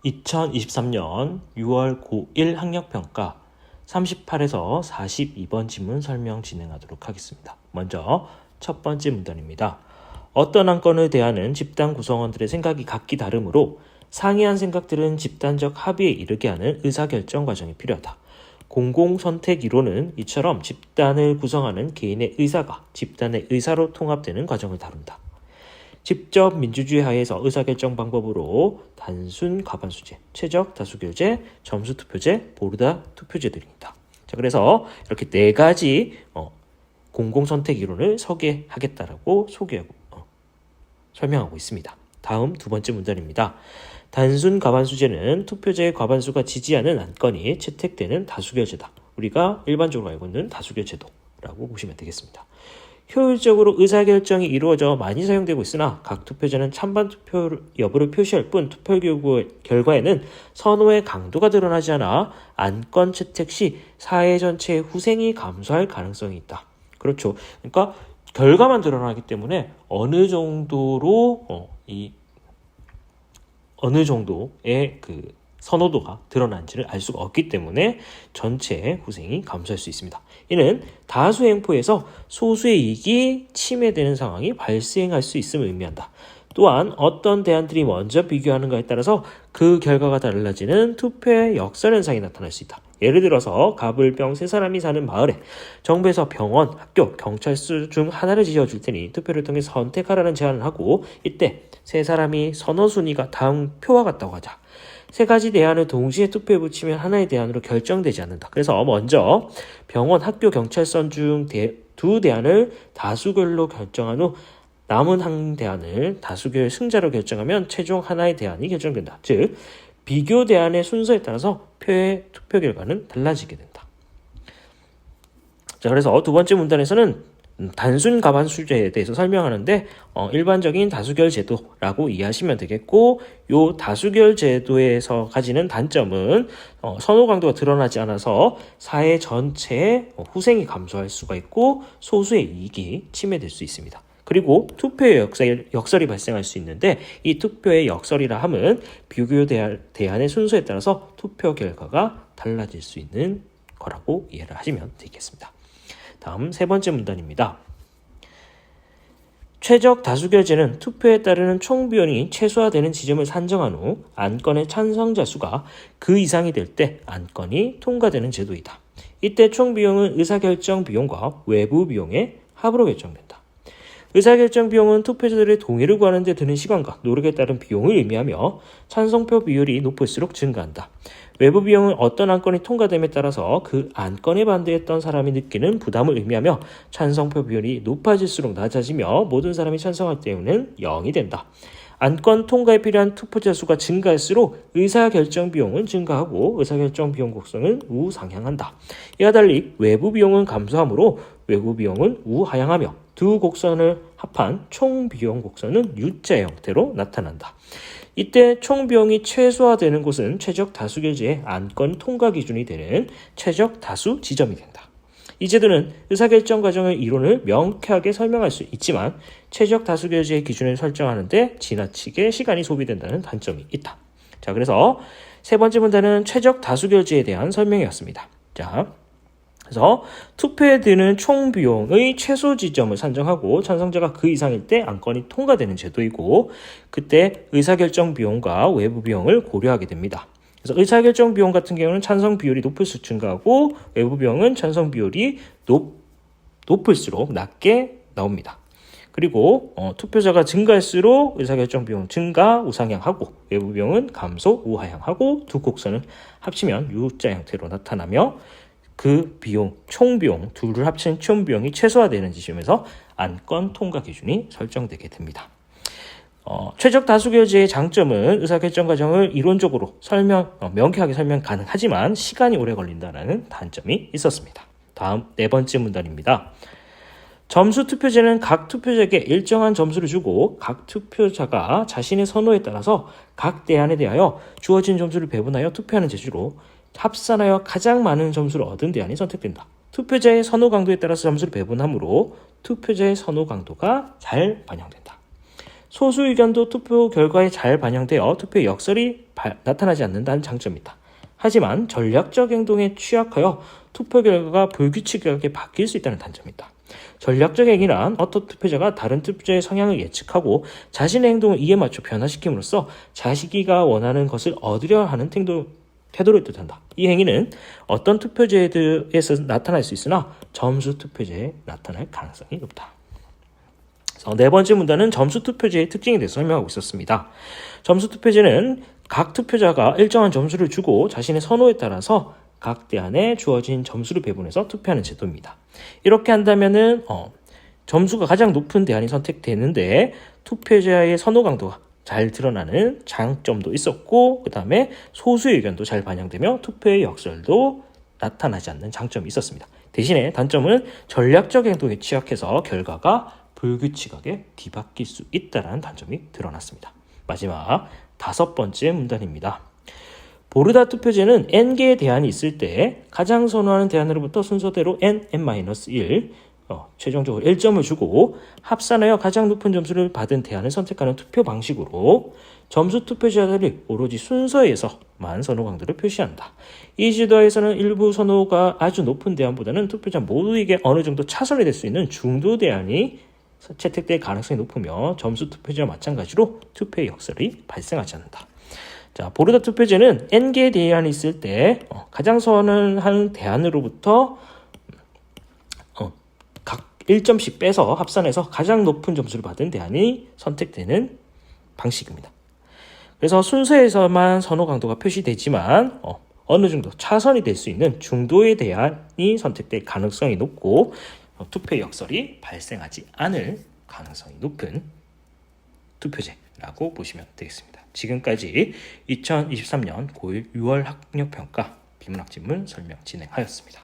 2023년 6월 고1 학력평가 38에서 42번 지문 설명 진행하도록 하겠습니다. 먼저 첫 번째 문단입니다. 어떤 안건을 대하는 집단 구성원들의 생각이 각기 다르므로 상이한 생각들은 집단적 합의에 이르게 하는 의사결정 과정이 필요하다. 공공선택 이론은 이처럼 집단을 구성하는 개인의 의사가 집단의 의사로 통합되는 과정을 다룬다. 직접 민주주의 하에서 의사결정 방법으로 단순 과반수제, 최적 다수결제, 점수투표제, 보르다 투표제들입니다. 자, 그래서 이렇게 네 가지 공공선택 이론을 소개하겠다라고 설명하고 있습니다. 다음 두 번째 문단입니다. 단순 과반수제는 투표제의 과반수가 지지하는 안건이 채택되는 다수결제다. 우리가 일반적으로 알고 있는 다수결제도라고 보시면 되겠습니다. 효율적으로 의사결정이 이루어져 많이 사용되고 있으나 각 투표제는 찬반 투표 여부를 표시할 뿐 투표 결과에는 선호의 강도가 드러나지 않아 안건 채택 시 사회 전체의 후생이 감소할 가능성이 있다. 그렇죠. 그러니까 결과만 드러나기 때문에 어느 정도의 그 선호도가 드러난지를 알 수가 없기 때문에 전체의 후생이 감소할 수 있습니다. 이는 다수 행포에서 소수의 이익이 침해되는 상황이 발생할 수 있음을 의미한다. 또한 어떤 대안들이 먼저 비교하는가에 따라서 그 결과가 달라지는 투표의 역설 현상이 나타날 수 있다. 예를 들어서 가불병 3사람이 사는 마을에 정부에서 병원, 학교, 경찰서 중 하나를 지어줄 테니 투표를 통해 선택하라는 제안을 하고 이때 3사람이 선호 순위가 다음 표와 같다고 하자. 3가지 대안을 동시에 투표에 붙이면 하나의 대안으로 결정되지 않는다. 그래서 먼저 병원, 학교, 경찰서 중 두 대안을 다수결로 결정한 후 남은 한 대안을 다수결 승자로 결정하면 최종 하나의 대안이 결정된다. 즉 비교 대안의 순서에 따라서 표의 투표 결과는 달라지게 된다. 자, 그래서 두 번째 문단에서는 단순 과반수제에 대해서 설명하는데 일반적인 다수결 제도라고 이해하시면 되겠고, 요 다수결 제도에서 가지는 단점은 선호 강도가 드러나지 않아서 사회 전체의 후생이 감소할 수가 있고 소수의 이익이 침해될 수 있습니다. 그리고 투표의 역설이 발생할 수 있는데 이 투표의 역설이라 함은 비교 대안의 순서에 따라서 투표 결과가 달라질 수 있는 거라고 이해를 하시면 되겠습니다. 다음 세 번째 문단입니다. 최적 다수결제는 투표에 따르는 총 비용이 최소화되는 지점을 산정한 후 안건의 찬성자 수가 그 이상이 될 때 안건이 통과되는 제도이다. 이때 총 비용은 의사결정 비용과 외부 비용의 합으로 결정된다. 의사결정 비용은 투표자들의 동의를 구하는 데 드는 시간과 노력에 따른 비용을 의미하며 찬성표 비율이 높을수록 증가한다. 외부 비용은 어떤 안건이 통과됨에 따라서 그 안건에 반대했던 사람이 느끼는 부담을 의미하며 찬성표 비율이 높아질수록 낮아지며 모든 사람이 찬성할 때에는 0이 된다. 안건 통과에 필요한 투표자 수가 증가할수록 의사결정 비용은 증가하고 의사결정 비용 곡선은 우상향한다. 이와 달리 외부 비용은 감소하므로 외부 비용은 우하향하며 두 곡선을 합한 총 비용 곡선은 U자 형태로 나타난다. 이때 총 비용이 최소화되는 곳은 최적 다수결제의 안건 통과 기준이 되는 최적 다수 지점이 된다. 이 제도는 의사결정 과정의 이론을 명쾌하게 설명할 수 있지만 최적 다수결제의 기준을 설정하는데 지나치게 시간이 소비된다는 단점이 있다. 자, 그래서 세 번째 문단은 최적 다수결제에 대한 설명이었습니다. 자, 그래서 투표에 드는 총 비용의 최소 지점을 산정하고 찬성자가 그 이상일 때 안건이 통과되는 제도이고 그때 의사결정 비용과 외부 비용을 고려하게 됩니다. 그래서 의사결정 비용 같은 경우는 찬성 비율이 높을수록 증가하고 외부 비용은 찬성 비율이 높을수록 낮게 나옵니다. 그리고 투표자가 증가할수록 의사결정 비용 증가 우상향하고 외부 비용은 감소 우하향하고 두 곡선을 합치면 U자 형태로 나타나며 그 비용, 총 비용, 둘을 합친 총 비용이 최소화되는 지점에서 안건 통과 기준이 설정되게 됩니다. 최적 다수결제의 장점은 의사결정 과정을 이론적으로 명쾌하게 설명 가능하지만 시간이 오래 걸린다는 단점이 있었습니다. 다음 네 번째 문단입니다. 점수 투표제는 각 투표자에게 일정한 점수를 주고 각 투표자가 자신의 선호에 따라서 각 대안에 대하여 주어진 점수를 배분하여 투표하는 제도로 합산하여 가장 많은 점수를 얻은 대안이 선택된다. 투표자의 선호 강도에 따라서 점수를 배분하므로 투표자의 선호 강도가 잘 반영된다. 소수 의견도 투표 결과에 잘 반영되어 투표의 역설이 나타나지 않는다는 장점이다. 하지만 전략적 행동에 취약하여 투표 결과가 불규칙하게 바뀔 수 있다는 단점이 있다. 전략적 행위란 어떤 투표자가 다른 투표자의 성향을 예측하고 자신의 행동을 이에 맞춰 변화시킴으로써 자기가 원하는 것을 얻으려 하는 태도를 뜻한다. 이 행위는 어떤 투표제에서 나타날 수 있으나 점수 투표제에 나타날 가능성이 높다. 네 번째 문단은 점수 투표제의 특징에 대해서 설명하고 있었습니다. 점수 투표제는 각 투표자가 일정한 점수를 주고 자신의 선호에 따라서 각 대안에 주어진 점수를 배분해서 투표하는 제도입니다. 이렇게 한다면은 점수가 가장 높은 대안이 선택되는데 투표자의 선호 강도가 잘 드러나는 장점도 있었고, 그 다음에 소수의 의견도 잘 반영되며 투표의 역설도 나타나지 않는 장점이 있었습니다. 대신에 단점은 전략적 행동에 취약해서 결과가 불규칙하게 뒤바뀔 수 있다는 단점이 드러났습니다. 마지막 5번째 문단입니다. 보르다 투표제는 n개의 대안이 있을 때 가장 선호하는 대안으로부터 순서대로 n-1 최종적으로 1점을 주고 합산하여 가장 높은 점수를 받은 대안을 선택하는 투표 방식으로 점수 투표자들이 오로지 순서에서만 선호 강도를 표시한다. 이 제도에서는 일부 선호가 아주 높은 대안보다는 투표자 모두에게 어느 정도 차선이 될 수 있는 중도 대안이 채택될 가능성이 높으며 점수 투표제와 마찬가지로 투표의 역설이 발생하지 않는다. 자, 보르다 투표제는 n개의 대안이 있을 때 가장 선호하는 대안으로부터 각 1점씩 빼서 합산해서 가장 높은 점수를 받은 대안이 선택되는 방식입니다. 그래서 순서에서만 선호 강도가 표시되지만 어느 정도 차선이 될 수 있는 중도의 대안이 선택될 가능성이 높고 투표의 역설이 발생하지 않을 가능성이 높은 투표제라고 보시면 되겠습니다. 지금까지 2023년 고1 6월 학력평가 비문학 질문 설명 진행하였습니다.